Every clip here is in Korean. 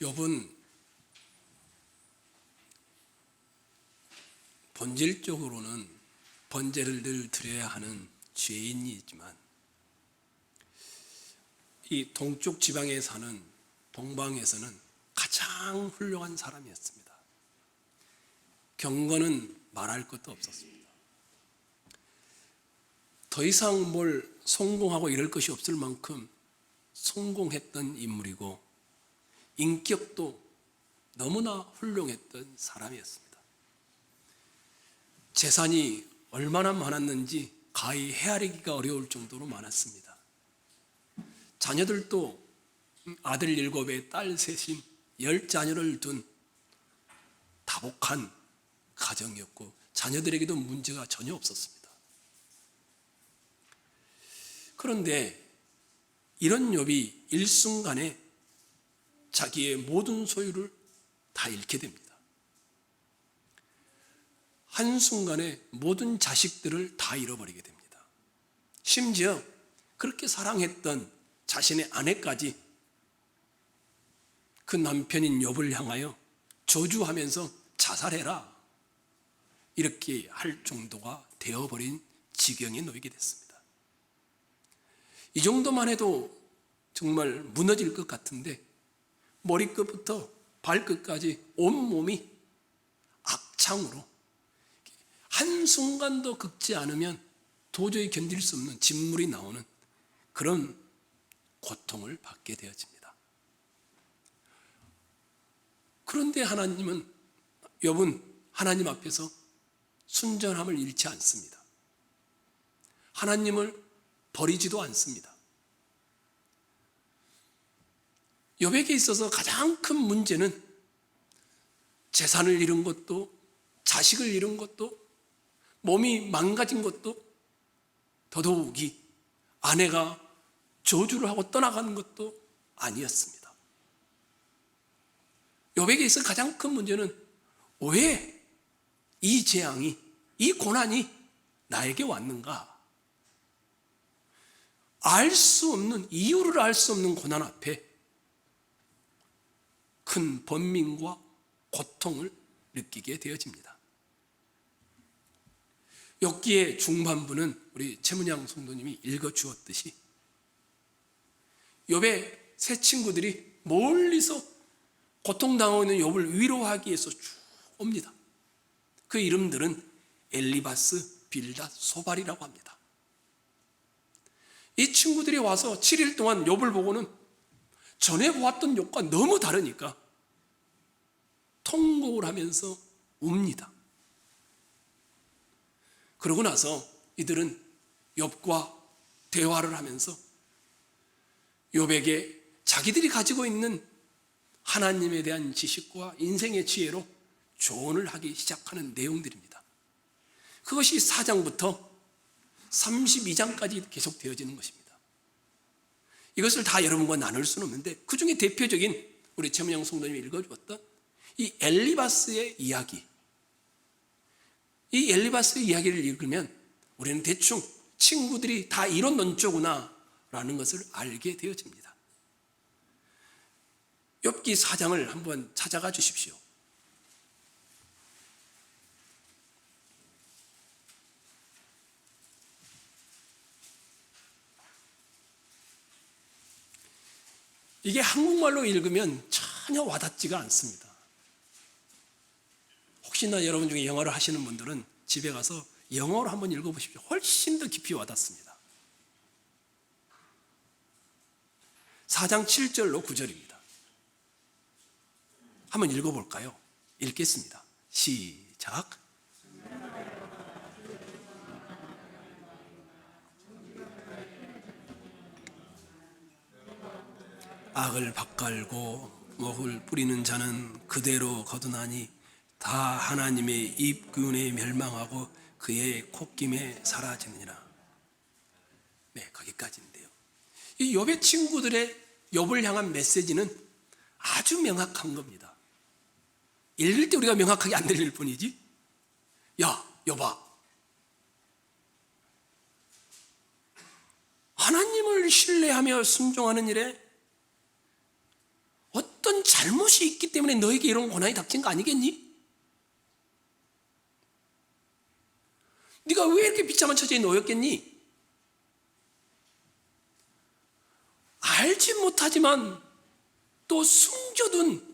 욥은 본질적으로는 번제를 늘 드려야 하는 죄인이지만 이 동쪽 지방에 사는 동방에서는 가장 훌륭한 사람이었습니다. 경건은 말할 것도 없었습니다. 더 이상 뭘 성공하고 이럴 것이 없을 만큼 성공했던 인물이고 인격도 너무나 훌륭했던 사람이었습니다. 재산이 얼마나 많았는지 가히 헤아리기가 어려울 정도로 많았습니다. 자녀들도 아들 7에 딸 3인 10자녀를 둔 다복한 가정이었고 자녀들에게도 문제가 전혀 없었습니다. 그런데 이런 욥이 일순간에 자기의 모든 소유를 다 잃게 됩니다. 한순간에 모든 자식들을 다 잃어버리게 됩니다. 심지어 그렇게 사랑했던 자신의 아내까지 그 남편인 욥을 향하여 저주하면서 자살해라 이렇게 할 정도가 되어버린 지경에 놓이게 됐습니다. 이 정도만 해도 정말 무너질 것 같은데 머리끝부터 발끝까지 온몸이 악창으로 한순간도 긁지 않으면 도저히 견딜 수 없는 진물이 나오는 그런 고통을 받게 되어집니다. 그런데 욥은 하나님 앞에서 순전함을 잃지 않습니다. 하나님을 버리지도 않습니다. 욥에게 있어서 가장 큰 문제는 재산을 잃은 것도 자식을 잃은 것도 몸이 망가진 것도 더더욱이 아내가 저주를 하고 떠나가는 것도 아니었습니다. 욥에게 있어 가장 큰 문제는 왜 이 재앙이, 이 고난이 나에게 왔는가? 알 수 없는, 이유를 알 수 없는 고난 앞에 큰 번민과 고통을 느끼게 되어집니다. 욥기의 중반부는 우리 최문양 성도님이 읽어주었듯이 욥의 세 친구들이 멀리서 고통당하고 있는 욥을 위로하기 위해서 쭉 옵니다. 그 이름들은 엘리바스, 빌닷, 소발이라고 합니다. 이 친구들이 와서 7일 동안 욥을 보고는 전에 보았던 욥과 너무 다르니까 통곡을 하면서 웁니다. 그러고 나서 이들은 욥과 대화를 하면서 욥에게 자기들이 가지고 있는 하나님에 대한 지식과 인생의 지혜로 조언을 하기 시작하는 내용들입니다. 그것이 4장부터 32장까지 계속 되어지는 것입니다. 이것을 다 여러분과 나눌 수는 없는데 그 중에 대표적인 우리 최문영 성도님이 읽어주었던 이 엘리바스의 이야기, 이 엘리바스의 이야기를 읽으면 우리는 대충 친구들이 다 이런 논조구나 라는 것을 알게 되어집니다. 욥기 4장을 한번 찾아가 주십시오. 이게 한국말로 읽으면 전혀 와닿지가 않습니다. 혹시나 여러분 중에 영어를 하시는 분들은 집에 가서 영어로 한번 읽어보십시오. 훨씬 더 깊이 와닿습니다. 4장 7절로 9절입니다. 한번 읽어볼까요? 읽겠습니다. 시작. 악을 밭갈고 목을 뿌리는 자는 그대로 거두나니 다 하나님의 입군에 멸망하고 그의 콧김에 사라지느니라. 네, 거기까지인데요. 이 욥의 친구들의 욥을 향한 메시지는 아주 명확한 겁니다. 읽을 때 우리가 명확하게 안 들릴 뿐이지. 야, 욥아, 하나님을 신뢰하며 순종하는 일에 어떤 어떤 잘못이 있기 때문에 너에게 이런 고난이 닥친 거 아니겠니? 네가 왜 이렇게 비참한 처지에 놓였겠니? 알지 못하지만 또 숨겨둔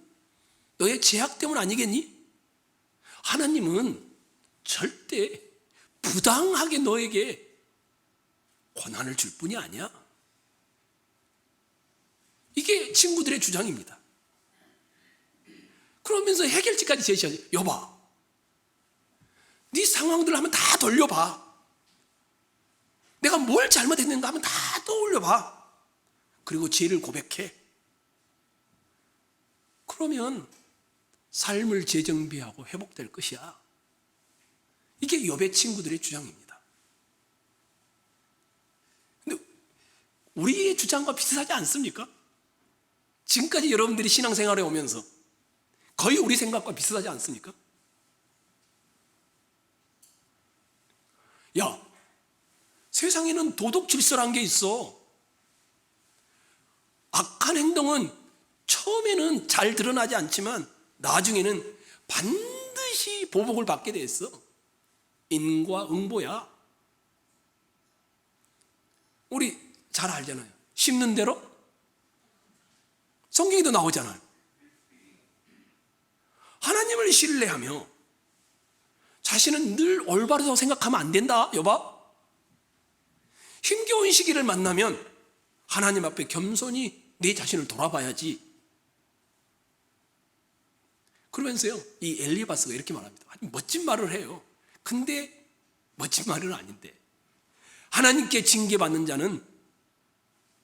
너의 죄악 때문 아니겠니? 하나님은 절대 부당하게 너에게 고난을 줄 뿐이 아니야. 이게 친구들의 주장입니다. 그러면서 해결책까지 제시하지. 여봐, 네 상황들 한번 다 돌려봐. 내가 뭘 잘못했는가 한번 다 떠올려봐. 그리고 죄를 고백해. 그러면 삶을 재정비하고 회복될 것이야. 이게 욥의 친구들의 주장입니다. 근데 우리의 주장과 비슷하지 않습니까? 지금까지 여러분들이 신앙생활에 오면서 거의 우리 생각과 비슷하지 않습니까? 야, 세상에는 도덕 질서란 게 있어. 악한 행동은 처음에는 잘 드러나지 않지만 나중에는 반드시 보복을 받게 돼 있어. 인과 응보야. 우리 잘 알잖아요. 심는 대로 성경에도 나오잖아요. 하나님을 신뢰하며 자신은 늘 올바르다고 생각하면 안 된다. 여봐, 힘겨운 시기를 만나면 하나님 앞에 겸손히 내 자신을 돌아봐야지. 그러면서요, 이 엘리바스가 이렇게 말합니다. 아니, 멋진 말을 해요. 근데 멋진 말은 아닌데, 하나님께 징계받는 자는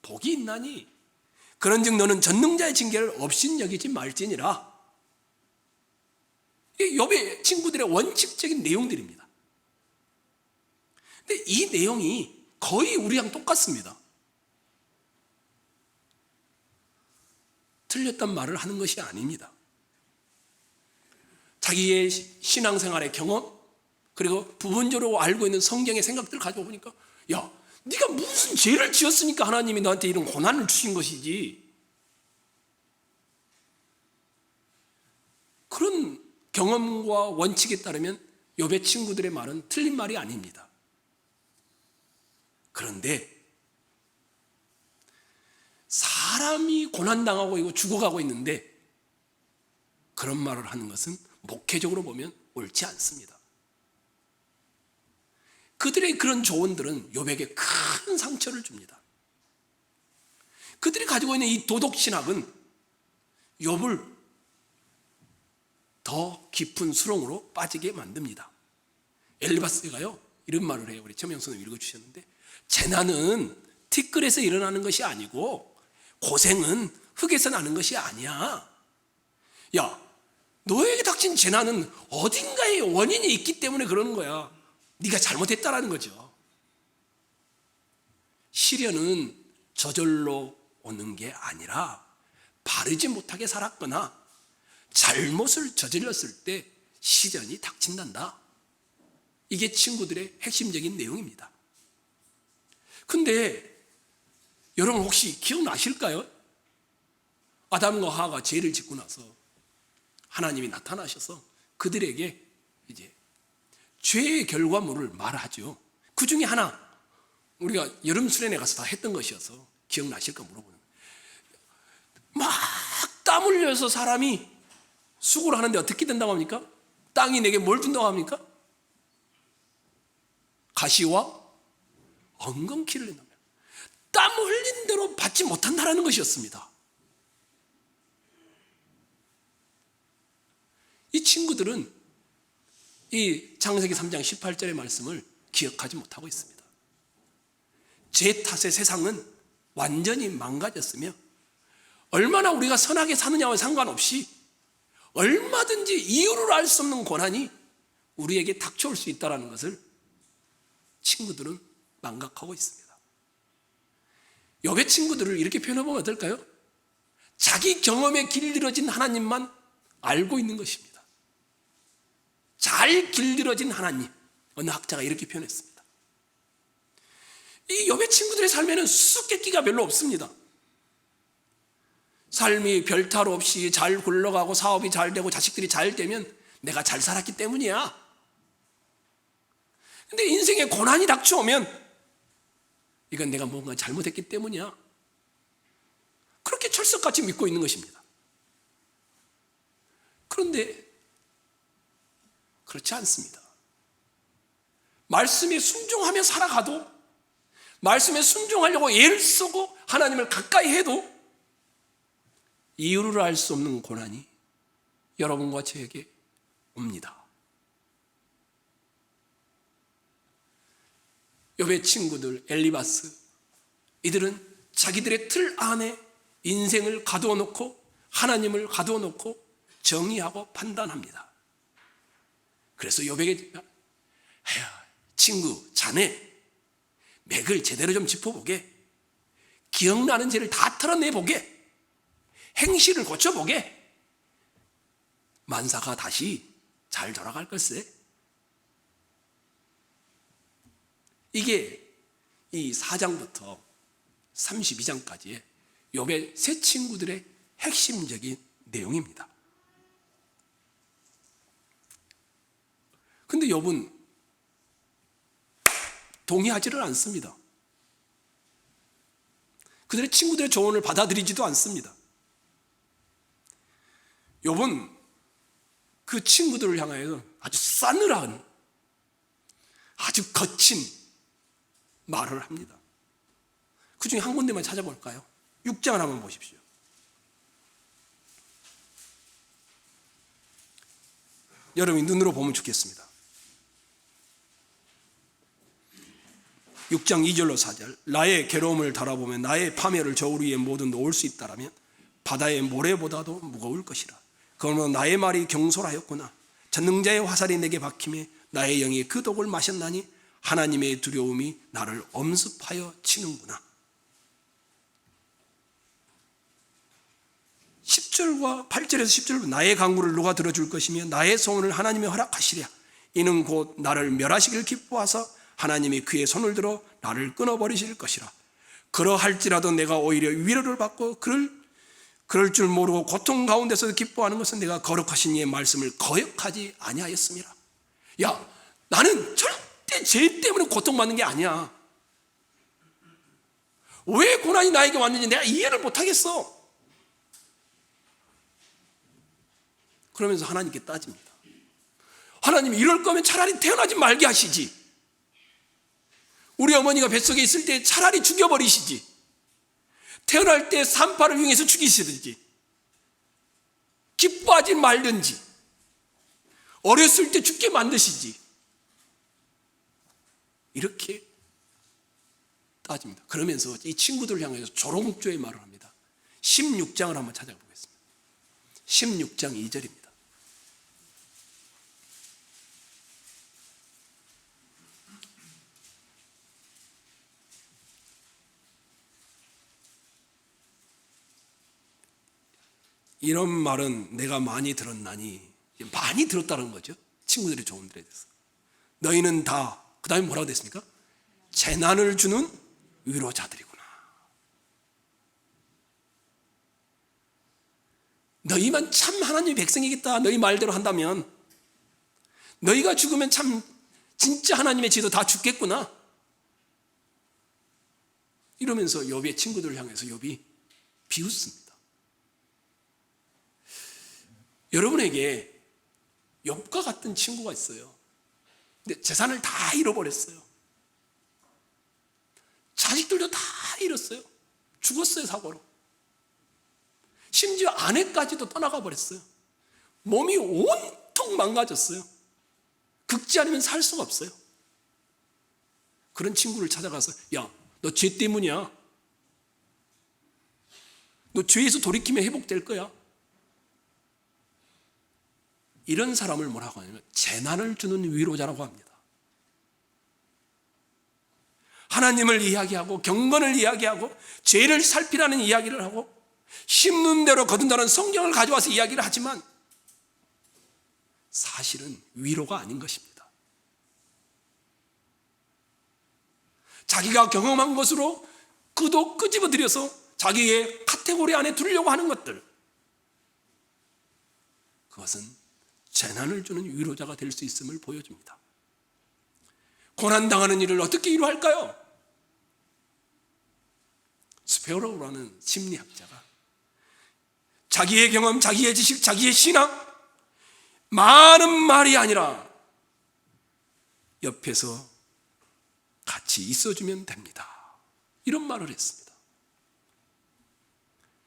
복이 있나니 그런즉 너는 전능자의 징계를 업신여기지 말지니라. 이 욥의 친구들의 원칙적인 내용들입니다. 근데 이 내용이 거의 우리랑 똑같습니다. 틀렸단 말을 하는 것이 아닙니다. 자기의 신앙생활의 경험, 그리고 부분적으로 알고 있는 성경의 생각들을 가지고 보니까, 야, 네가 무슨 죄를 지었으니까 하나님이 너한테 이런 고난을 주신 것이지. 그런 경험과 원칙에 따르면 욥의 친구들의 말은 틀린 말이 아닙니다. 그런데 사람이 고난당하고 있고 죽어가고 있는데 그런 말을 하는 것은 목회적으로 보면 옳지 않습니다. 그들의 그런 조언들은 욥에게 큰 상처를 줍니다. 그들이 가지고 있는 이 도덕신학은 욥을 더 깊은 수렁으로 빠지게 만듭니다. 엘리바스가요, 이런 말을 해요. 우리 최명선님 읽어주셨는데, 재난은 티끌에서 일어나는 것이 아니고 고생은 흙에서 나는 것이 아니야. 야, 너에게 닥친 재난은 어딘가에 원인이 있기 때문에 그러는 거야. 네가 잘못했다라는 거죠. 시련은 저절로 오는 게 아니라 바르지 못하게 살았거나 잘못을 저질렀을 때 시련이 닥친단다. 이게 친구들의 핵심적인 내용입니다. 근데 여러분 혹시 기억나실까요? 아담과 하와가 죄를 짓고 나서 하나님이 나타나셔서 그들에게 이제 죄의 결과물을 말하죠. 그 중에 하나, 우리가 여름 수련회 가서 다 했던 것이어서 기억나실까 물어보는 거예요. 막 땀 흘려서 사람이 수고를 하는데 어떻게 된다고 합니까? 땅이 내게 뭘 준다고 합니까? 가시와 엉겅퀴를 낸다며. 땀 흘린 대로 받지 못한다라는 것이었습니다. 이 친구들은 이 창세기 3장 18절의 말씀을 기억하지 못하고 있습니다. 죄 탓에 세상은 완전히 망가졌으며 얼마나 우리가 선하게 사느냐와 상관없이 얼마든지 이유를 알 수 없는 고난이 우리에게 닥쳐올 수 있다는 것을 친구들은 망각하고 있습니다. 욥의 친구들을 이렇게 표현해보면 어떨까요? 자기 경험에 길들여진 하나님만 알고 있는 것입니다. 잘 길들여진 하나님. 어느 학자가 이렇게 표현했습니다. 이 욥의 친구들의 삶에는 수수께끼가 별로 없습니다. 삶이 별탈 없이 잘 굴러가고 사업이 잘 되고 자식들이 잘 되면 내가 잘 살았기 때문이야. 근데 인생에 고난이 닥쳐오면 이건 내가 뭔가 잘못했기 때문이야. 그렇게 철석같이 믿고 있는 것입니다. 그런데 그렇지 않습니다. 말씀에 순종하며 살아가도, 말씀에 순종하려고 애를 쓰고 하나님을 가까이 해도 이유를 알 수 없는 고난이 여러분과 저에게 옵니다. 욥의 친구들 엘리바스, 이들은 자기들의 틀 안에 인생을 가두어 놓고 하나님을 가두어 놓고 정의하고 판단합니다. 그래서 욥에게 친구, 자네 맥을 제대로 좀 짚어보게, 기억나는 죄를 다 털어내보게, 행실을 고쳐보게, 만사가 다시 잘 돌아갈 걸세. 이게 이 4장부터 32장까지의 욥의 세 친구들의 핵심적인 내용입니다. 근데 욥은 동의하지를 않습니다. 그들의 친구들의 조언을 받아들이지도 않습니다. 욥은 그 친구들을 향하여 아주 싸늘한, 아주 거친 말을 합니다. 그 중에 한 군데만 찾아볼까요? 6장을 한번 보십시오. 여러분이 눈으로 보면 좋겠습니다. 6장 2절로 4절. 나의 괴로움을 달아보면 나의 파멸을 저울 위에 모두 놓을 수 있다라면 바다의 모래보다도 무거울 것이라. 그러므로 나의 말이 경솔하였구나. 전능자의 화살이 내게 박힘에 나의 영이 그 독을 마셨나니 하나님의 두려움이 나를 엄습하여 치는구나. 10절과 8절에서 10절, 나의 강구를 누가 들어줄 것이며 나의 소원을 하나님이 허락하시랴. 이는 곧 나를 멸하시길 기뻐하사 하나님이 그의 손을 들어 나를 끊어버리실 것이라. 그러할지라도 내가 오히려 위로를 받고 그럴 줄 모르고 고통 가운데서 기뻐하는 것은 내가 거룩하신 이의 말씀을 거역하지 아니하였음이라. 야, 나는 절대 죄 때문에 고통받는 게 아니야. 왜 고난이 나에게 왔는지 내가 이해를 못하겠어. 그러면서 하나님께 따집니다. 하나님, 이럴 거면 차라리 태어나지 말게 하시지. 우리 어머니가 뱃속에 있을 때 차라리 죽여버리시지. 태어날 때 산파를 이용해서 죽이시든지, 기뻐하지 말든지, 어렸을 때 죽게 만드시지. 이렇게 따집니다. 그러면서 이 친구들을 향해서 조롱조의 말을 합니다. 16장을 한번 찾아보겠습니다. 16장 2절입니다. 이런 말은 내가 많이 들었나니, 많이 들었다는 거죠. 친구들의 조언들에 대해서. 너희는 다, 그 다음에 뭐라고 됐습니까? 재난을 주는 위로자들이구나. 너희만 참 하나님의 백성이겠다, 너희 말대로 한다면. 너희가 죽으면 참 진짜 하나님의 지도 다 죽겠구나. 이러면서 욥의 친구들을 향해서 욥이 비웃습니다. 여러분에게 욥과 같은 친구가 있어요. 근데 재산을 다 잃어버렸어요. 자식들도 다 잃었어요. 죽었어요, 사고로. 심지어 아내까지도 떠나가 버렸어요. 몸이 온통 망가졌어요. 극지 않으면 살 수가 없어요. 그런 친구를 찾아가서, 야, 너 죄 때문이야. 너 죄에서 돌이키면 회복될 거야. 이런 사람을 뭐라고 하냐면 재난을 주는 위로자라고 합니다. 하나님을 이야기하고 경건을 이야기하고 죄를 살피라는 이야기를 하고 심는 대로 거둔다는 성경을 가져와서 이야기를 하지만 사실은 위로가 아닌 것입니다. 자기가 경험한 것으로 그도 끄집어들여서 자기의 카테고리 안에 두려고 하는 것들, 그것은 재난을 주는 위로자가 될 수 있음을 보여줍니다. 고난당하는 일을 어떻게 위로할까요? 스페어로우라는 심리학자가 자기의 경험, 자기의 지식, 자기의 신앙, 많은 말이 아니라 옆에서 같이 있어주면 됩니다, 이런 말을 했습니다.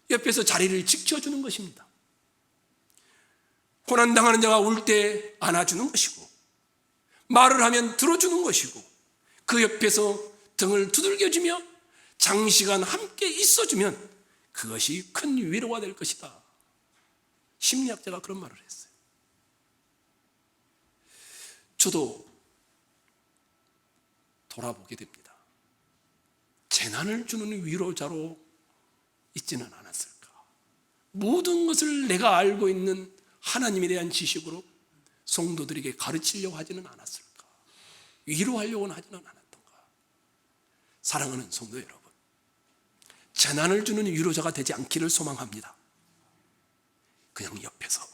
옆에서 자리를 지켜주는 것입니다. 고난당하는 자가 울 때 안아주는 것이고, 말을 하면 들어주는 것이고, 그 옆에서 등을 두들겨주며 장시간 함께 있어주면 그것이 큰 위로가 될 것이다. 심리학자가 그런 말을 했어요. 저도 돌아보게 됩니다. 재난을 주는 위로자로 있지는 않았을까? 모든 것을 내가 알고 있는 하나님에 대한 지식으로 성도들에게 가르치려고 하지는 않았을까? 위로하려고는 하지는 않았던가? 사랑하는 성도 여러분, 재난을 주는 위로자가 되지 않기를 소망합니다. 그냥 옆에서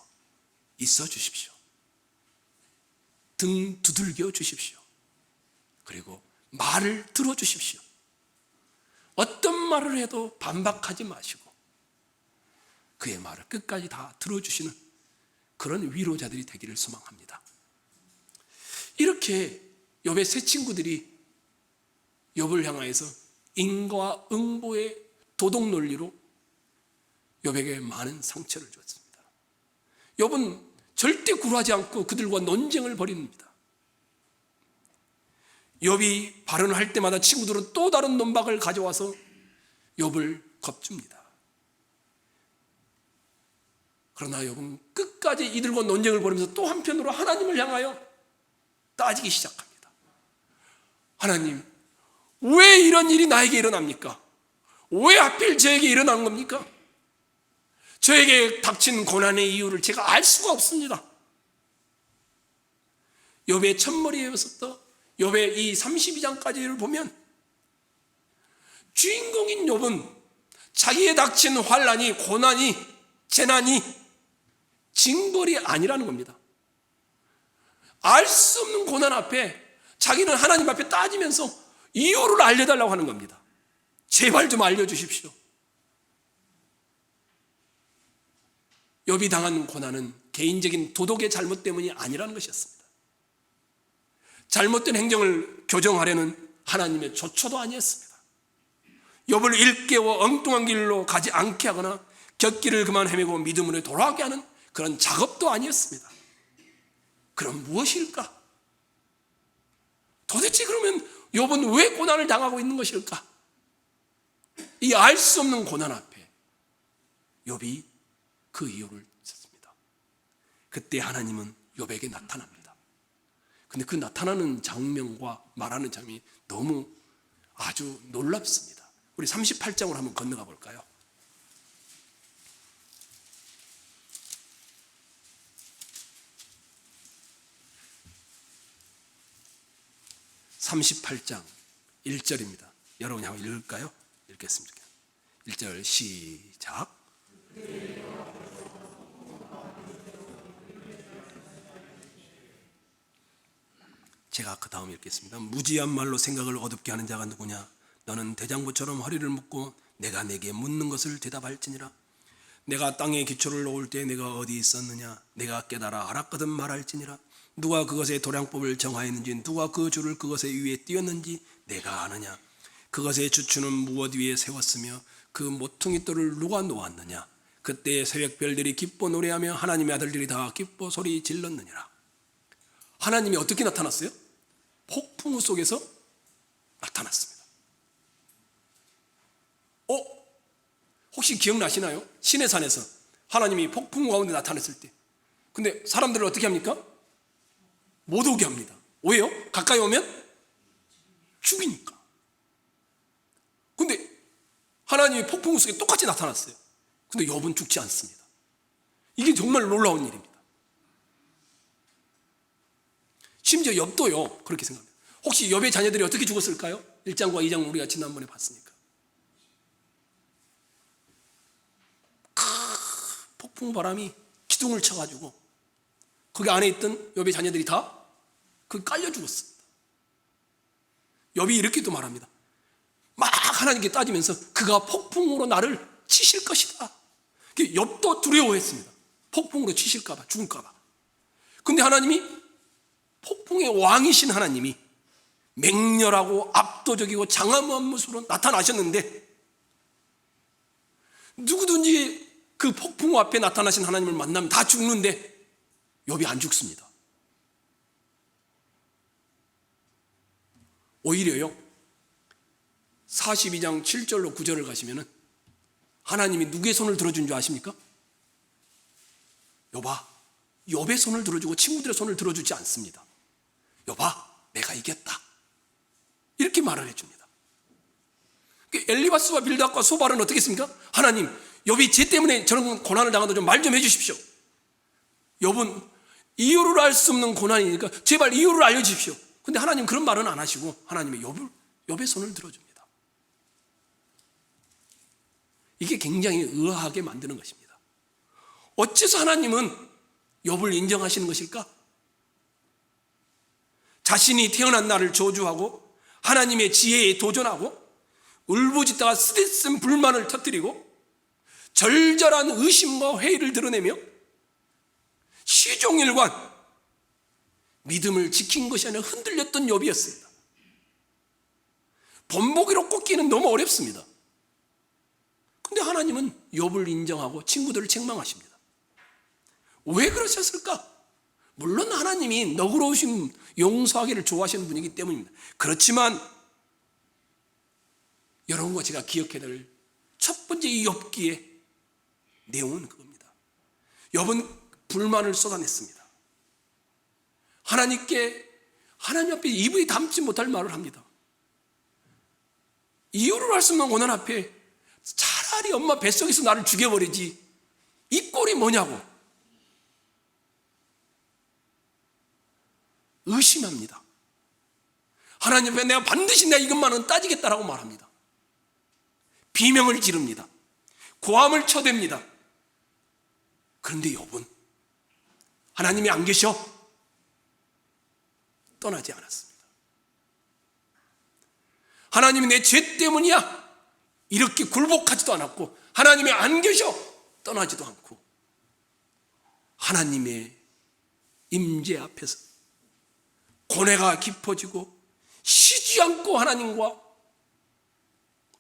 있어 주십시오. 등 두들겨 주십시오. 그리고 말을 들어 주십시오. 어떤 말을 해도 반박하지 마시고 그의 말을 끝까지 다 들어주시는 그런 위로자들이 되기를 소망합니다. 이렇게 욥의 세 친구들이 욥을 향하여서 인과 응보의 도덕 논리로 욥에게 많은 상처를 줬습니다. 욥은 절대 굴하지 않고 그들과 논쟁을 벌입니다. 욥이 발언을 할 때마다 친구들은 또 다른 논박을 가져와서 욥을 겁줍니다. 그러나 욥은 끝까지 이들과 논쟁을 벌이면서 또 한편으로 하나님을 향하여 따지기 시작합니다. 하나님, 왜 이런 일이 나에게 일어납니까? 왜 하필 저에게 일어난 겁니까? 저에게 닥친 고난의 이유를 제가 알 수가 없습니다. 욥의 첫머리에서부터 욥의 이 32장까지를 보면 주인공인 욥은 자기에 닥친 환난이, 고난이, 재난이 징벌이 아니라는 겁니다. 알 수 없는 고난 앞에 자기는 하나님 앞에 따지면서 이유를 알려달라고 하는 겁니다. 제발 좀 알려주십시오. 욥이 당한 고난은 개인적인 도덕의 잘못 때문이 아니라는 것이었습니다. 잘못된 행정을 교정하려는 하나님의 조처도 아니었습니다. 욥을 일깨워 엉뚱한 길로 가지 않게 하거나 곁길을 그만 헤매고 믿음으로 돌아가게 하는 그런 작업도 아니었습니다. 그럼 무엇일까? 도대체 그러면 욥은 왜 고난을 당하고 있는 것일까? 이 알 수 없는 고난 앞에 욥이 그 이유를 찾습니다. 그때 하나님은 욥에게 나타납니다. 근데 그 나타나는 장면과 말하는 장면이 너무 아주 놀랍습니다. 우리 38장으로 한번 건너가 볼까요? 38장 1절입니다. 여러분이 한번 읽을까요? 읽겠습니다. 1절 시작. 제가 그 다음 읽겠습니다. 무지한 말로 생각을 어둡게 하는 자가 누구냐? 너는 대장부처럼 허리를 묶고 내가 내게 묻는 것을 대답할지니라. 내가 땅에 기초를 놓을 때 내가 어디 있었느냐? 내가 깨달아 알았거든 말할지니라. 누가 그것의 도량법을 정하였는지, 누가 그 줄을 그것의 위에 띄었는지 내가 아느냐? 그것의 주추는 무엇 위에 세웠으며 그 모퉁이 돌을 누가 놓았느냐? 그때 새벽별들이 기뻐 노래하며 하나님의 아들들이 다 기뻐 소리 질렀느니라. 하나님이 어떻게 나타났어요? 폭풍우 속에서 나타났습니다. 혹시 기억나시나요? 시내산에서 하나님이 폭풍우 가운데 나타났을 때, 근데 사람들을 어떻게 합니까? 못 오게 합니다. 왜요? 가까이 오면 죽이니까. 근데 하나님이 폭풍우 속에 똑같이 나타났어요. 근데 욥은 죽지 않습니다. 이게 정말 놀라운 일입니다. 심지어 욥도요 그렇게 생각합니다. 혹시 욥의 자녀들이 어떻게 죽었을까요? 1장과 2장 우리가 지난번에 봤으니까. 폭풍 바람이 기둥을 쳐가지고 거기 안에 있던 욥의 자녀들이 다 그 깔려 죽었습니다. 욥이 이렇게도 말합니다. 막 하나님께 따지면서 그가 폭풍으로 나를 치실 것이다. 욥도 두려워했습니다. 폭풍으로 치실까봐, 죽을까봐. 근데 하나님이, 폭풍의 왕이신 하나님이 맹렬하고 압도적이고 장엄한 모습으로 나타나셨는데, 누구든지 그 폭풍 앞에 나타나신 하나님을 만나면 다 죽는데 욥이 안 죽습니다. 오히려요, 42장 7절로 9절을 가시면은 하나님이 누구의 손을 들어준 줄 아십니까? 욥아, 욥의 손을 들어주고 친구들의 손을 들어주지 않습니다. 욥아, 내가 이겼다, 이렇게 말을 해줍니다. 엘리바스와 빌닷과 소발은 어떻게 했습니까? 하나님, 욥이 쟤 때문에 저런 고난을 당하도 좀 말 좀 해주십시오. 욥은 이유를 알 수 없는 고난이니까 제발 이유를 알려주십시오. 근데 하나님 그런 말은 안 하시고 하나님이 욥의 손을 들어줍니다. 이게 굉장히 의아하게 만드는 것입니다. 어째서 하나님은 욥을 인정하시는 것일까? 자신이 태어난 날을 저주하고 하나님의 지혜에 도전하고 울부짖다가 쓰디쓴 불만을 터뜨리고 절절한 의심과 회의를 드러내며 시종일관 믿음을 지킨 것이 아니라 흔들렸던 욥이었습니다. 본보기로 꼽기는 너무 어렵습니다. 근데 하나님은 욥을 인정하고 친구들을 책망하십니다. 왜 그러셨을까? 물론 하나님이 너그러우신, 용서하기를 좋아하시는 분이기 때문입니다. 그렇지만 여러분과 제가 기억해야 될 첫 번째 이 욥기의 내용은 그겁니다. 욥은 불만을 쏟아냈습니다. 하나님 앞에 입이 담지 못할 말을 합니다. 이유를 알 수 없는 고난 앞에 차라리 엄마 뱃속에서 나를 죽여버리지 이 꼴이 뭐냐고 의심합니다. 하나님 앞에 내가 반드시 내가 이것만은 따지겠다라고 말합니다. 비명을 지릅니다. 고함을 쳐댑니다. 그런데 욥은 하나님이 안 계셔 떠나지 않았습니다. 하나님이 내 죄 때문이야 이렇게 굴복하지도 않았고, 하나님이 안 계셔 떠나지도 않고, 하나님의 임재 앞에서 고뇌가 깊어지고 쉬지 않고 하나님과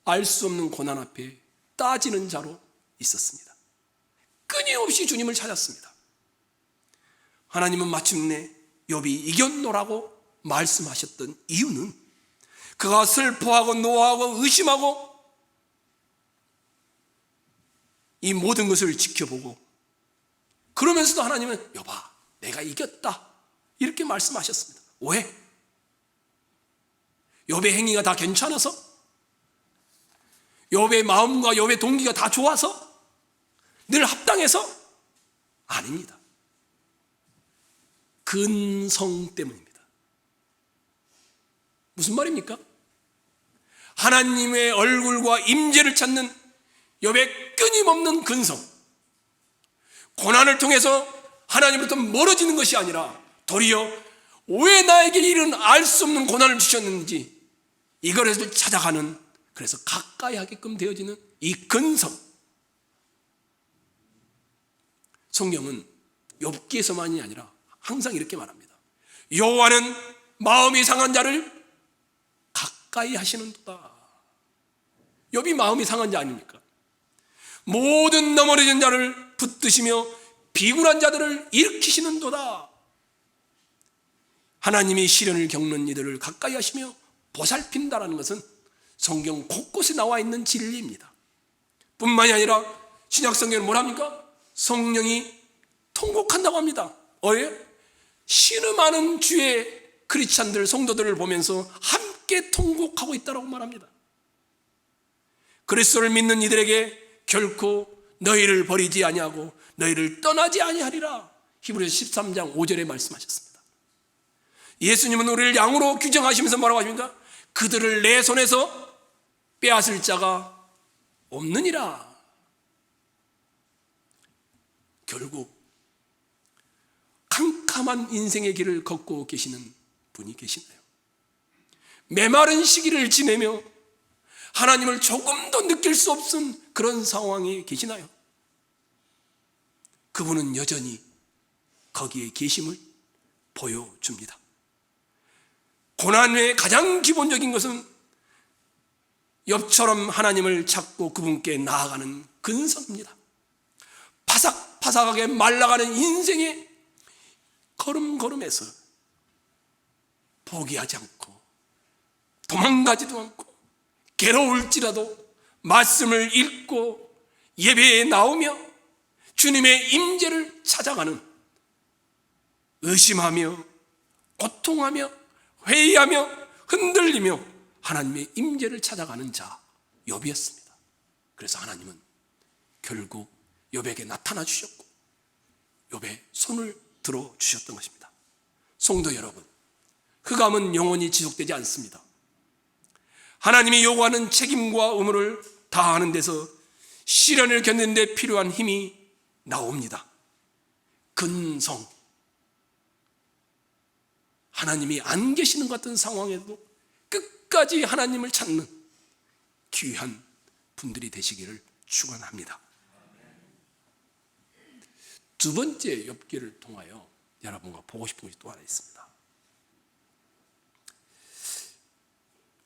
알 수 없는 고난 앞에 따지는 자로 있었습니다. 끊임없이 주님을 찾았습니다. 하나님은 마침내 욥이 이겼노라고 말씀하셨던 이유는 그가 슬퍼하고 노하고 의심하고 이 모든 것을 지켜보고, 그러면서도 하나님은 욥아, 내가 이겼다 이렇게 말씀하셨습니다. 왜? 욥의 행위가 다 괜찮아서? 욥의 마음과 욥의 동기가 다 좋아서? 늘 합당해서? 아닙니다. 근성 때문입니다. 무슨 말입니까? 하나님의 얼굴과 임재를 찾는 욥의 끊임없는 근성, 고난을 통해서 하나님으로부터 멀어지는 것이 아니라 도리어 왜 나에게 이런 알 수 없는 고난을 주셨는지 이것을 찾아가는, 그래서 가까이 하게끔 되어지는 이 근성. 성경은 욥기에서만이 아니라 항상 이렇게 말합니다. 여호와는 마음이 상한 자를 가까이 하시는도다. 욥이 마음이 상한 자 아닙니까? 모든 넘어진 자를 붙드시며 비굴한 자들을 일으키시는도다. 하나님이 시련을 겪는 이들을 가까이 하시며 보살핀다라는 것은 성경 곳곳에 나와 있는 진리입니다. 뿐만이 아니라 신약 성경은 뭐랍니까? 성령이 통곡한다고 합니다. 신음하는 주의 크리스찬들, 성도들을 보면서 함께 통곡하고 있다고 말합니다. 그리스도를 믿는 이들에게 결코 너희를 버리지 아니하고 너희를 떠나지 아니하리라. 히브리서 13장 5절에 말씀하셨습니다. 예수님은 우리를 양으로 규정하시면서 뭐라고 하십니까? 그들을 내 손에서 빼앗을 자가 없느니라. 결국 캄캄한 인생의 길을 걷고 계시는 분이 계시나요? 메마른 시기를 지내며 하나님을 조금도 느낄 수 없은 그런 상황에 계시나요? 그분은 여전히 거기에 계심을 보여줍니다. 고난의 가장 기본적인 것은 욥처럼 하나님을 찾고 그분께 나아가는 근성입니다. 바삭바삭하게 말라가는 인생의 걸음걸음에서 포기하지 않고 도망가지도 않고 괴로울지라도 말씀을 읽고 예배에 나오며 주님의 임재를 찾아가는, 의심하며 고통하며 회의하며 흔들리며 하나님의 임재를 찾아가는 자 욥이었습니다. 그래서 하나님은 결국 욥에게 나타나 주셨고 욥의 손을 들어 주셨던 것입니다. 성도 여러분, 흑암은 영원히 지속되지 않습니다. 하나님이 요구하는 책임과 의무를 다하는 데서 시련을 겪는 데 필요한 힘이 나옵니다. 근성. 하나님이 안 계시는 것 같은 상황에도 끝까지 하나님을 찾는 귀한 분들이 되시기를 축원합니다. 두 번째 욥기를 통하여 여러분과 보고 싶은 것이 또 하나 있습니다.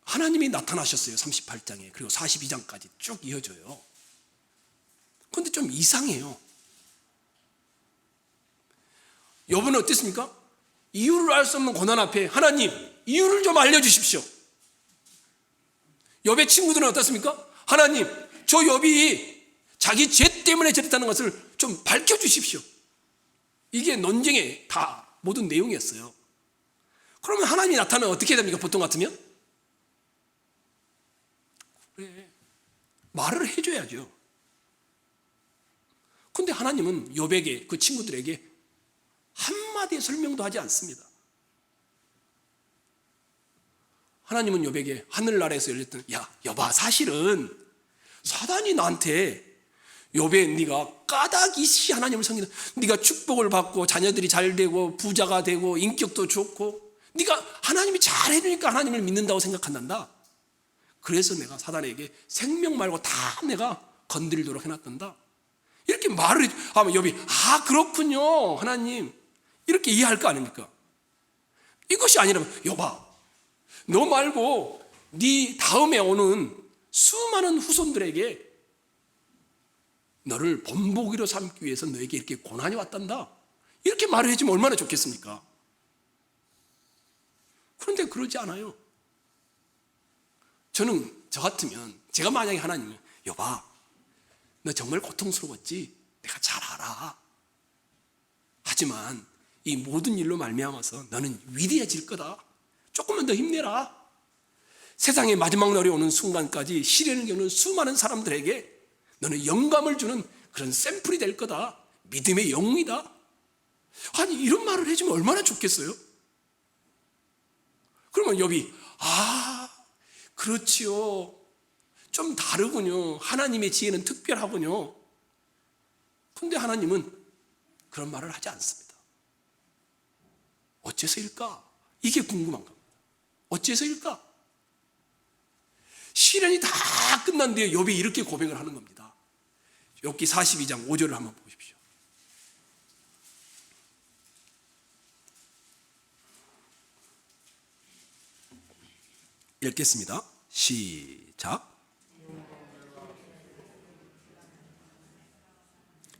하나님이 나타나셨어요. 38장에. 그리고 42장까지 쭉 이어져요. 그런데 좀 이상해요. 욥은 어땠습니까? 이유를 알 수 없는 고난 앞에 하나님, 이유를 좀 알려주십시오. 욥의 친구들은 어떻습니까? 하나님, 저 욥이 자기 죄 때문에 저랬다는 것을 좀 밝혀주십시오. 이게 논쟁의 다 모든 내용이었어요. 그러면 하나님이 나타나면 어떻게 됩니까? 보통 같으면? 그래, 말을 해줘야죠. 근데 하나님은 욥에게, 그 친구들에게 한마디의 설명도 하지 않습니다. 하나님은 욥에게 하늘나라에서 열렸던, 야 욥아, 사실은 사단이 나한테 욥에 네가 까닭이시 하나님을 섬기는, 네가 축복을 받고 자녀들이 잘 되고 부자가 되고 인격도 좋고 네가 하나님이 잘 해주니까 하나님을 믿는다고 생각한단다. 그래서 내가 사단에게 생명 말고 다 내가 건드리도록 해놨단다. 이렇게 말을 하면 욥이 아 그렇군요 하나님 이렇게 이해할 거 아닙니까? 이것이 아니라면 욥아, 너 말고 네 다음에 오는 수많은 후손들에게 너를 본보기로 삼기 위해서 너에게 이렇게 고난이 왔단다. 이렇게 말을 해주면 얼마나 좋겠습니까? 그런데 그러지 않아요. 저 같으면, 제가 만약에 하나님은 욥아, 너 정말 고통스러웠지? 내가 잘 알아. 하지만 이 모든 일로 말미암아서 너는 위대해질 거다. 조금만 더 힘내라. 세상의 마지막 날이 오는 순간까지 시련을 겪는 수많은 사람들에게 너는 영감을 주는 그런 샘플이 될 거다. 믿음의 영웅이다. 아니 이런 말을 해주면 얼마나 좋겠어요? 그러면 욥이 아 그렇지요. 좀 다르군요. 하나님의 지혜는 특별하군요. 그런데 하나님은 그런 말을 하지 않습니다. 어째서일까? 이게 궁금한 겁니다. 어째서일까? 시련이 다 끝난 뒤에 욥이 이렇게 고백을 하는 겁니다. 욥기 42장 5절을 한번 보십시오. 읽겠습니다. 시작.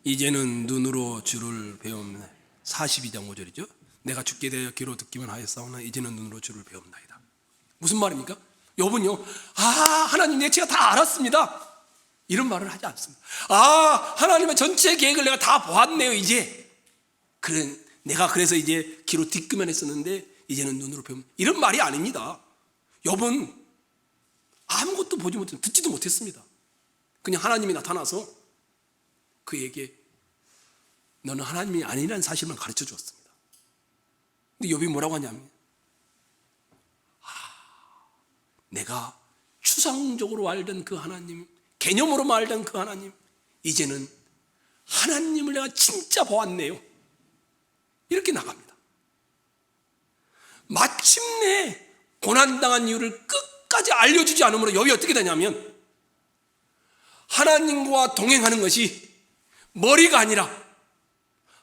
이제는 눈으로 주를 배움나이다. 42장 5절이죠. 내가 죽게 되어 귀로 듣기만 하였사오나 이제는 눈으로 주를 배움나이다. 무슨 말입니까? 욥은요, 아 하나님 내 죄가 다 알았습니다. 이런 말을 하지 않습니다. 아 하나님의 전체 계획을 내가 다 보았네요. 이제 그래 내가 그래서 이제 귀로 듣기만 했었는데 이제는 눈으로 배움. 이런 말이 아닙니다. 욥은 아무것도 보지 못했고 듣지도 못했습니다. 그냥 하나님이 나타나서 그에게 너는 하나님이 아니라는 사실만 가르쳐 주었습니다. 근데 욥이 뭐라고 하냐면 내가 추상적으로 알던 그 하나님, 개념으로 알던 그 하나님, 이제는 하나님을 내가 진짜 보았네요. 이렇게 나갑니다. 마침내 고난당한 이유를 끝까지 알려주지 않으므로 욥이 어떻게 되냐면 하나님과 동행하는 것이 머리가 아니라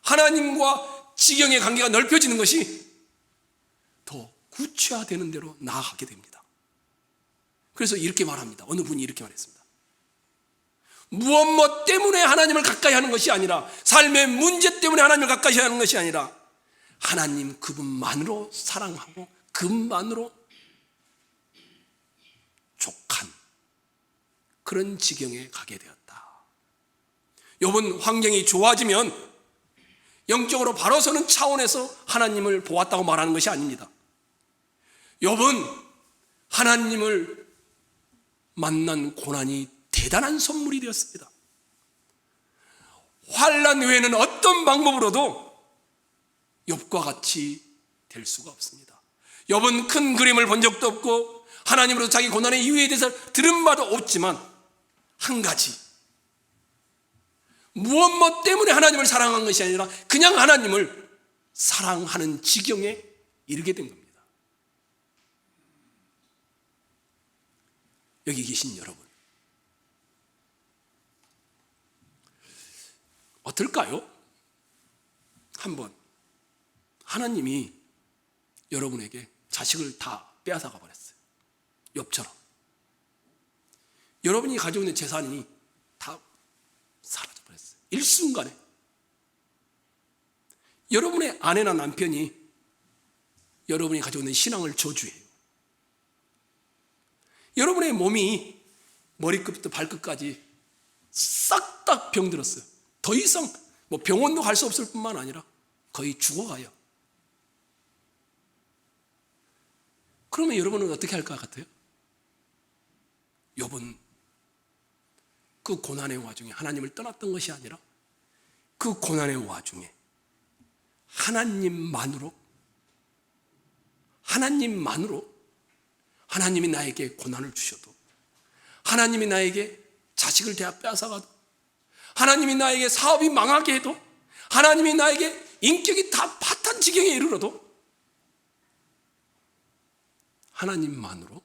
하나님과 지경의 관계가 넓혀지는 것이 더 구체화되는 대로 나아가게 됩니다. 그래서 이렇게 말합니다. 어느 분이 이렇게 말했습니다. 무엇 때문에 하나님을 가까이 하는 것이 아니라, 삶의 문제 때문에 하나님을 가까이 하는 것이 아니라 하나님 그분만으로 사랑하고 그분만으로 족한 그런 지경에 가게 되었다. 욥은 환경이 좋아지면 영적으로 바로 서는 차원에서 하나님을 보았다고 말하는 것이 아닙니다. 욥은 하나님을 만난 고난이 대단한 선물이 되었습니다. 환난 외에는 어떤 방법으로도 욥과 같이 될 수가 없습니다. 욥은 큰 그림을 본 적도 없고 하나님으로서 자기 고난의 이유에 대해서 들은 바도 없지만 한 가지, 무엇 때문에 하나님을 사랑한 것이 아니라 그냥 하나님을 사랑하는 지경에 이르게 된 겁니다. 여기 계신 여러분, 어떨까요? 한번 하나님이 여러분에게 자식을 다 빼앗아가 버렸어요. 욥처럼. 여러분이 가지고 있는 재산이 다 사라져 버렸어요. 일순간에. 여러분의 아내나 남편이 여러분이 가지고 있는 신앙을 저주해요. 여러분의 몸이 머리끝부터 발끝까지 싹 다 병들었어요. 더 이상 병원도 갈 수 없을 뿐만 아니라 거의 죽어가요. 그러면 여러분은 어떻게 할 것 같아요? 욥은 그 고난의 와중에 하나님을 떠났던 것이 아니라 그 고난의 와중에 하나님만으로 하나님이 나에게 고난을 주셔도, 하나님이 나에게 자식을 빼앗아가도, 하나님이 나에게 사업이 망하게 해도, 하나님이 나에게 인격이 다 파탄 지경에 이르러도 하나님만으로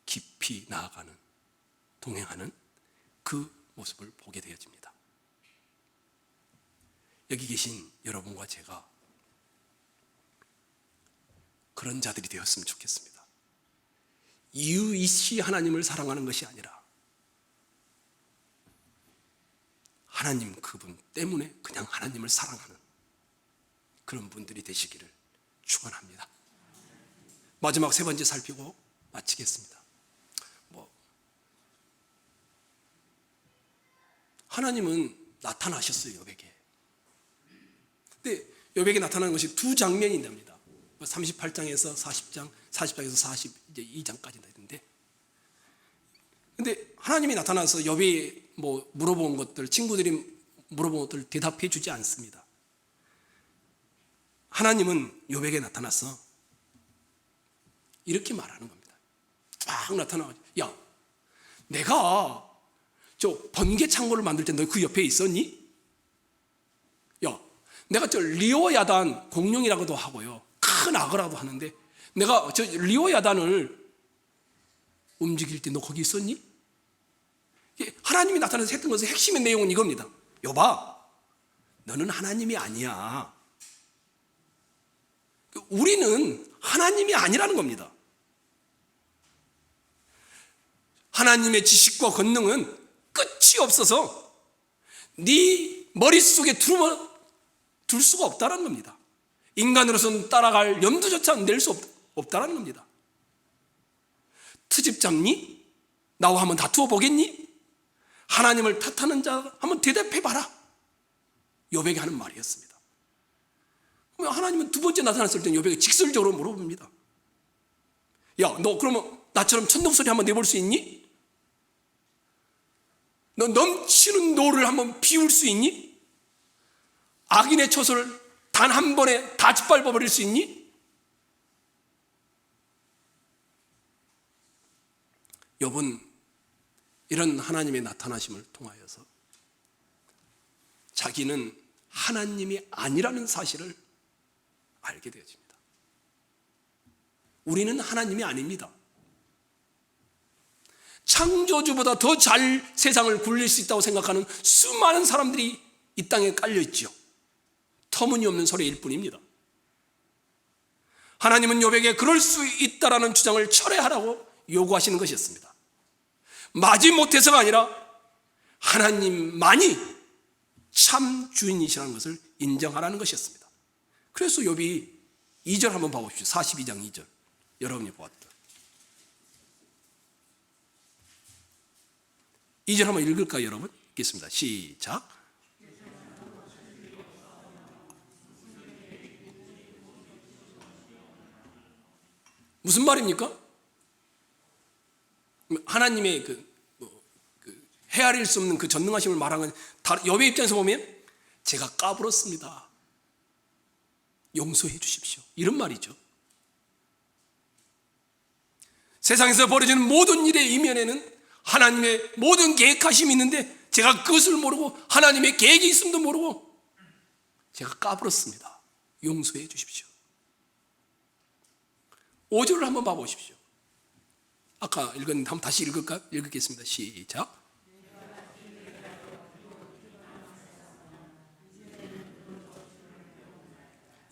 깊이 나아가는, 동행하는 그 모습을 보게 되어집니다. 여기 계신 여러분과 제가 그런 자들이 되었으면 좋겠습니다. 이유이시 하나님을 사랑하는 것이 아니라 하나님 그분 때문에 그냥 하나님을 사랑하는 그런 분들이 되시기를 축원합니다. 마지막 세 번째 살피고 마치겠습니다. 하나님은 나타나셨어요, 욥에게. 근데 욥에게 나타나는 것이 두 장면이 됩니다. 38장에서 40장, 40장에서 42장까지 되는데, 근데 하나님이 나타나서 욥이 물어본 것들, 친구들이 물어본 것들 대답해 주지 않습니다. 하나님은 욥에게 나타나서 이렇게 말하는 겁니다. 쫙 나타나가지고, 야, 내가 저 번개 창고를 만들 때 너 그 옆에 있었니? 야, 내가 저 리오야단 공룡이라고도 하고요, 큰 악어라고 하는데, 내가 저 리오야단을 움직일 때 너 거기 있었니? 하나님이 나타나서 했던 것의 핵심의 내용은 이겁니다. 욥아, 너는 하나님이 아니야. 우리는 하나님이 아니라는 겁니다. 하나님의 지식과 권능은 끝이 없어서 네 머릿속에 둘 수가 없다는 겁니다. 인간으로서는 따라갈 염두조차 낼 수 없다는 겁니다. 트집 잡니? 나와 한번 다투어 보겠니? 하나님을 탓하는 자 한번 대답해봐라. 욥에게 하는 말이었습니다. 하나님은 두 번째 나타났을 때 욥에게 직설적으로 물어봅니다. 야, 너 그러면 나처럼 천둥소리 한번 내볼 수 있니? 너 넘치는 노를 한번 피울 수 있니? 악인의 처소를 단 한 번에 다 짓밟아버릴 수 있니? 욥은 이런 하나님의 나타나심을 통하여서 자기는 하나님이 아니라는 사실을 알게 되어집니다. 우리는 하나님이 아닙니다. 창조주보다 더 잘 세상을 굴릴 수 있다고 생각하는 수많은 사람들이 이 땅에 깔려있죠. 터무니없는 소리일 뿐입니다. 하나님은 욥에게 그럴 수 있다라는 주장을 철회하라고 요구하시는 것이었습니다. 마지못해서가 아니라 하나님만이 참 주인이시라는 것을 인정하라는 것이었습니다. 그래서 욥이 2절 한번 봐보십시오. 42장 2절. 여러분이 보았다. 2절 한번 읽을까요, 여러분? 읽겠습니다. 시작. 무슨 말입니까? 하나님의 헤아릴 수 없는 그 전능하심을 말하는 욥의 입장에서 보면 제가 까불었습니다. 용서해 주십시오. 이런 말이죠. 세상에서 벌어지는 모든 일의 이면에는 하나님의 모든 계획하심이 있는데 제가 그것을 모르고 하나님의 계획이 있음도 모르고 제가 까불었습니다. 용서해 주십시오. 5절을 한번 봐보십시오. 아까 읽었는데 한번 다시 읽을까요? 읽겠습니다. 시작.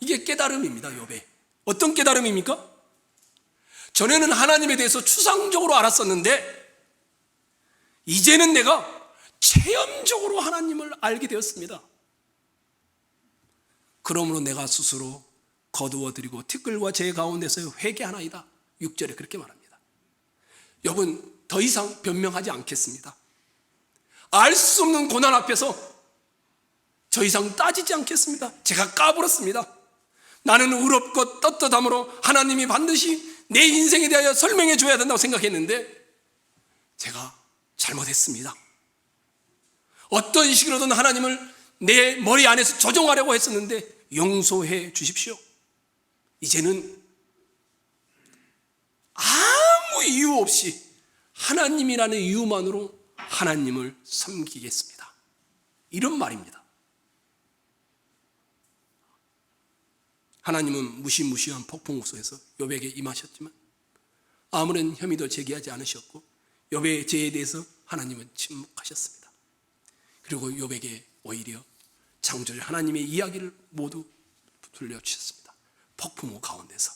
이게 깨달음입니다. 욥의. 어떤 깨달음입니까? 전에는 하나님에 대해서 추상적으로 알았었는데 이제는 내가 체험적으로 하나님을 알게 되었습니다. 그러므로 내가 스스로 거두어드리고 티끌과 재 가운데서 회개하나이다. 6절에 그렇게 말합니다. 욥은 더 이상 변명하지 않겠습니다. 알 수 없는 고난 앞에서 더 이상 따지지 않겠습니다. 제가 까불었습니다. 나는 의롭고 떳떳함으로 하나님이 반드시 내 인생에 대하여 설명해 줘야 된다고 생각했는데 제가 잘못했습니다. 어떤 식으로든 하나님을 내 머리 안에서 조종하려고 했었는데 용서해 주십시오. 이제는 아무 이유 없이 하나님이라는 이유만으로 하나님을 섬기겠습니다. 이런 말입니다. 하나님은 무시무시한 폭풍 속에서 욥에게 임하셨지만 아무런 혐의도 제기하지 않으셨고 욥의 죄에 대해서 하나님은 침묵하셨습니다. 그리고 욥에게 오히려 창조주 하나님의 이야기를 모두 들려주셨습니다. 폭풍우 가운데서.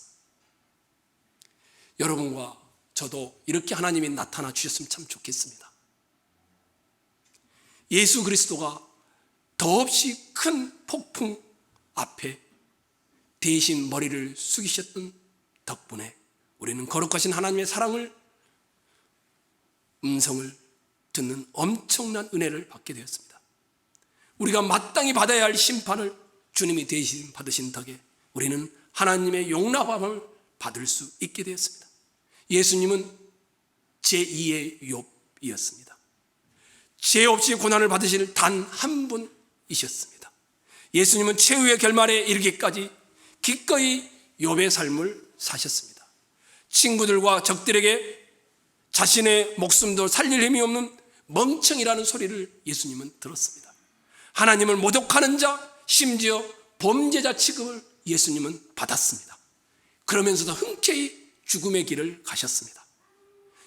여러분과 저도 이렇게 하나님이 나타나 주셨으면 참 좋겠습니다. 예수 그리스도가 더없이 큰 폭풍 앞에 대신 머리를 숙이셨던 덕분에 우리는 거룩하신 하나님의 사랑을 음성을 듣는 엄청난 은혜를 받게 되었습니다. 우리가 마땅히 받아야 할 심판을 주님이 대신 받으신 덕에 우리는 하나님의 용납함을 받을 수 있게 되었습니다. 예수님은 제2의 욥이었습니다. 죄 없이 고난을 받으실 단 한 분이셨습니다. 예수님은 최후의 결말에 이르기까지 기꺼이 욥의 삶을 사셨습니다. 친구들과 적들에게 자신의 목숨도 살릴 힘이 없는 멍청이라는 소리를 예수님은 들었습니다. 하나님을 모독하는 자, 심지어 범죄자 취급을 예수님은 받았습니다. 그러면서도 흔쾌히 죽음의 길을 가셨습니다.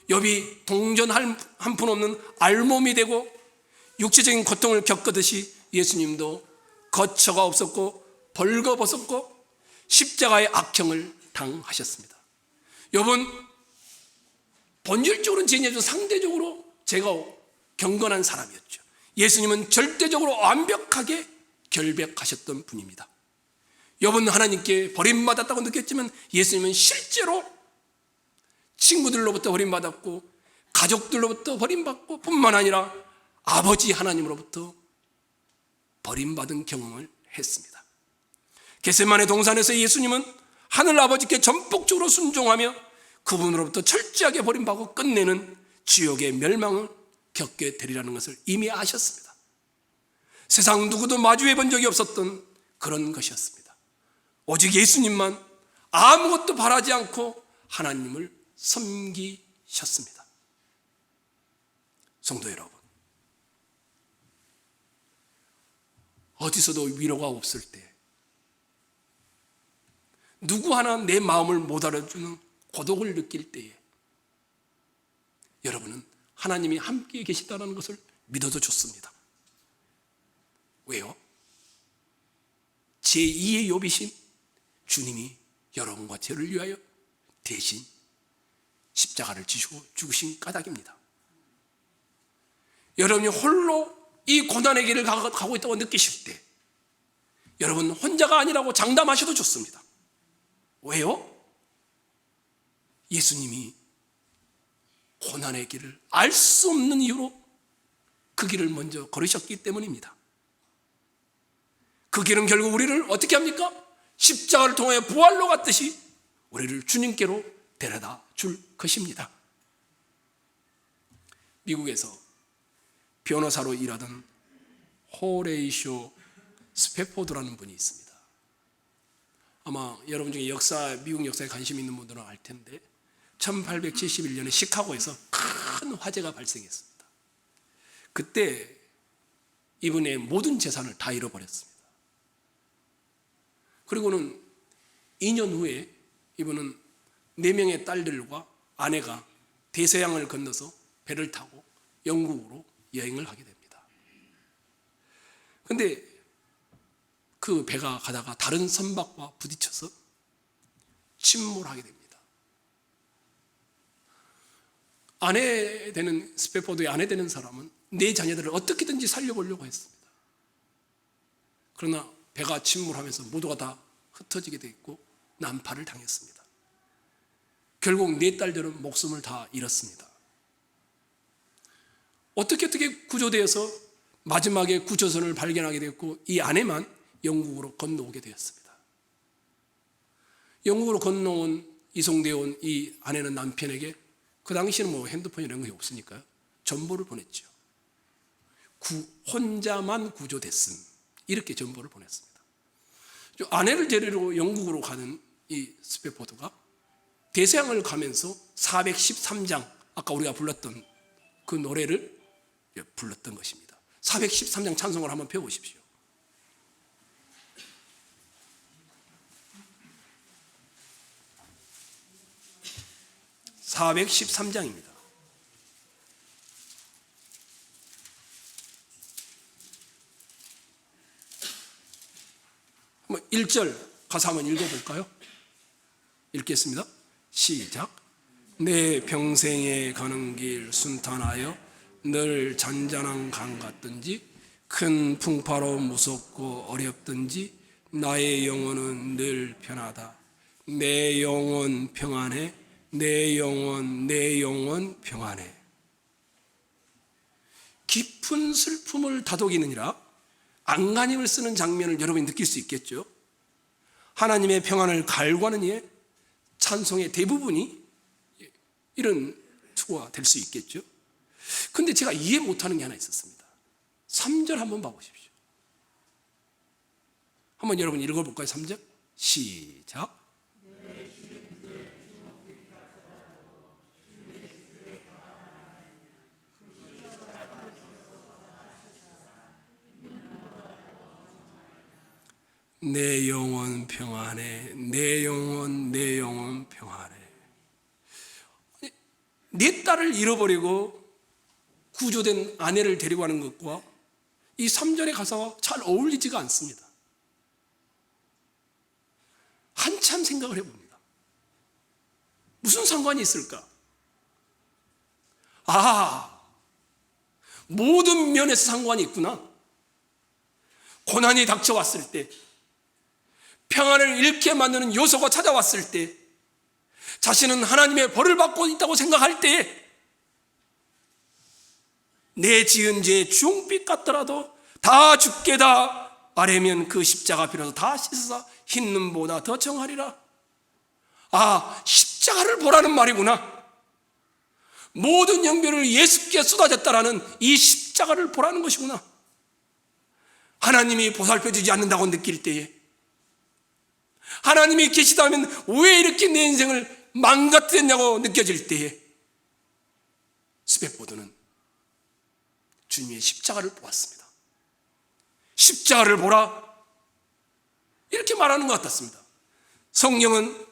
욥이 동전 한 푼 없는 알몸이 되고 육체적인 고통을 겪듯이 예수님도 거처가 없었고 벌거벗었고 십자가의 악형을 당하셨습니다. 욥은 본질적으로는 죄인이었지만 상대적으로 제가 경건한 사람이었죠. 예수님은 절대적으로 완벽하게 결백하셨던 분입니다. 욥은 하나님께 버림받았다고 느꼈지만 예수님은 실제로 친구들로부터 버림받았고 가족들로부터 버림받고 뿐만 아니라 아버지 하나님으로부터 버림받은 경험을 했습니다. 겟세마네 동산에서 예수님은 하늘 아버지께 전폭적으로 순종하며 그분으로부터 철저하게 버림받고 끝내는 지옥의 멸망을 겪게 되리라는 것을 이미 아셨습니다. 세상 누구도 마주해 본 적이 없었던 그런 것이었습니다. 오직 예수님만 아무것도 바라지 않고 하나님을 섬기셨습니다. 성도 여러분, 어디서도 위로가 없을 때, 누구 하나 내 마음을 못 알아주는 고독을 느낄 때에 여러분은 하나님이 함께 계시다는 것을 믿어도 좋습니다. 왜요? 제2의 욥이신 주님이 여러분과 저를 위하여 대신 십자가를 지시고 죽으신 까닭입니다. 여러분이 홀로 이 고난의 길을 가고 있다고 느끼실 때 여러분 혼자가 아니라고 장담하셔도 좋습니다. 왜요? 예수님이 고난의 길을 알 수 없는 이유로 그 길을 먼저 걸으셨기 때문입니다. 그 길은 결국 우리를 어떻게 합니까? 십자가를 통해 부활로 갔듯이 우리를 주님께로 데려다 줄 것입니다. 미국에서 변호사로 일하던 호레이쇼 스페포드라는 분이 있습니다. 아마 여러분 중에 미국 역사에 관심 있는 분들은 알 텐데 1871년에 시카고에서 큰 화재가 발생했습니다. 그때 이분의 모든 재산을 다 잃어버렸습니다. 그리고는 2년 후에 이분은 4명의 딸들과 아내가 대서양을 건너서 배를 타고 영국으로 여행을 하게 됩니다. 그런데 그 배가 가다가 다른 선박과 부딪혀서 침몰하게 됩니다. 스페포드의 아내 되는 사람은 4 자녀들을 어떻게든지 살려보려고 했습니다. 그러나 배가 침몰하면서 모두가 다 흩어지게 됐고 난파를 당했습니다. 결국 4 딸들은 목숨을 다 잃었습니다. 어떻게 구조되어서 마지막에 구조선을 발견하게 됐고 이 아내만 영국으로 건너오게 되었습니다. 영국으로 이송되어 온 이 아내는 남편에게 그 당시에는 핸드폰 이런 게 없으니까요. 전보를 보냈죠. 혼자만 구조됐음. 이렇게 전보를 보냈습니다. 아내를 데리러 영국으로 가는 이 스페포드가 대서양을 가면서 413장, 아까 우리가 불렀던 그 노래를 불렀던 것입니다. 413장 찬송을 한번 펴보십시오. 413장입니다. 한번 1절 가사 한번 읽어볼까요? 읽겠습니다. 시작. 내 평생에 가는 길 순탄하여 늘 잔잔한 강 같든지 큰 풍파로 무섭고 어렵든지 나의 영혼은 늘 편하다. 내 영혼 평안해. 내 영혼 평안해. 깊은 슬픔을 다독이느니라 안간힘을 쓰는 장면을 여러분이 느낄 수 있겠죠. 하나님의 평안을 갈구하는 이의 찬송의 대부분이 이런 투구가 될 수 있겠죠. 근데 제가 이해 못하는 게 하나 있었습니다. 3절 한번 봐보십시오. 한번 여러분 읽어볼까요? 3절 시작. 내 영혼 평안해. 내 영혼 평안해. 내 딸을 잃어버리고 구조된 아내를 데리고 가는 것과 이 3절의 가사와 잘 어울리지가 않습니다. 한참 생각을 해봅니다. 무슨 상관이 있을까? 모든 면에서 상관이 있구나. 고난이 닥쳐왔을 때, 평안을 잃게 만드는 요소가 찾아왔을 때, 자신은 하나님의 벌을 받고 있다고 생각할 때, 내 지은 죄 주홍빛 같더라도 다 죽게다 아뢰면 그 십자가 비로소 다 씻어서 흰 눈보다 더 정하리라. 십자가를 보라는 말이구나. 모든 영별을 예수께 쏟아졌다라는 이 십자가를 보라는 것이구나. 하나님이 보살펴주지 않는다고 느낄 때에, 하나님이 계시다면 왜 이렇게 내 인생을 망가뜨렸냐고 느껴질 때에 스페포드는 주님의 십자가를 보았습니다. 십자가를 보라, 이렇게 말하는 것 같았습니다. 성경은,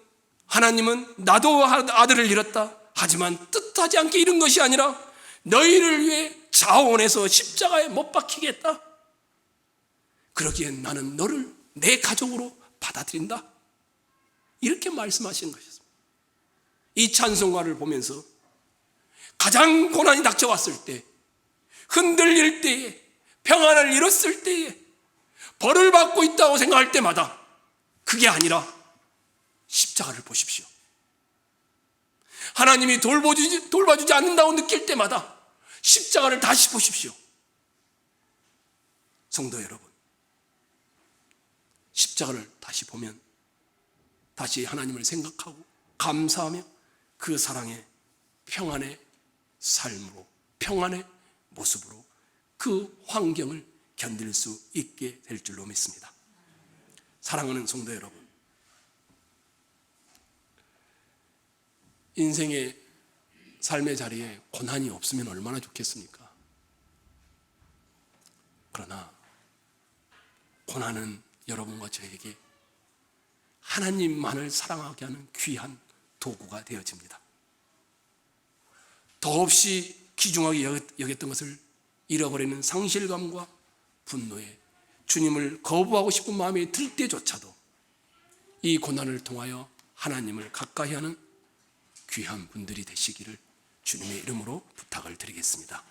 하나님은 나도 아들을 잃었다, 하지만 뜻하지 않게 잃은 것이 아니라 너희를 위해 자원해서 십자가에 못 박히겠다. 그러기엔 나는 너를 내 가족으로 받아들인다, 이렇게 말씀하신 것이었습니다. 이 찬송가를 보면서 가장 고난이 닥쳐왔을 때, 흔들릴 때에, 평안을 잃었을 때에, 벌을 받고 있다고 생각할 때마다 그게 아니라 십자가를 보십시오. 하나님이 돌봐주지 않는다고 느낄 때마다 십자가를 다시 보십시오. 성도 여러분, 십자가를 다시 보면 다시 하나님을 생각하고 감사하며 그 사랑의 평안의 삶으로, 평안의 모습으로 그 환경을 견딜 수 있게 될 줄로 믿습니다. 사랑하는 성도 여러분, 인생의 삶의 자리에 고난이 없으면 얼마나 좋겠습니까? 그러나 고난은 여러분과 저에게 하나님만을 사랑하게 하는 귀한 도구가 되어집니다. 더없이 귀중하게 여겼던 것을 잃어버리는 상실감과 분노에 주님을 거부하고 싶은 마음이 들 때조차도 이 고난을 통하여 하나님을 가까이 하는 귀한 분들이 되시기를 주님의 이름으로 부탁을 드리겠습니다.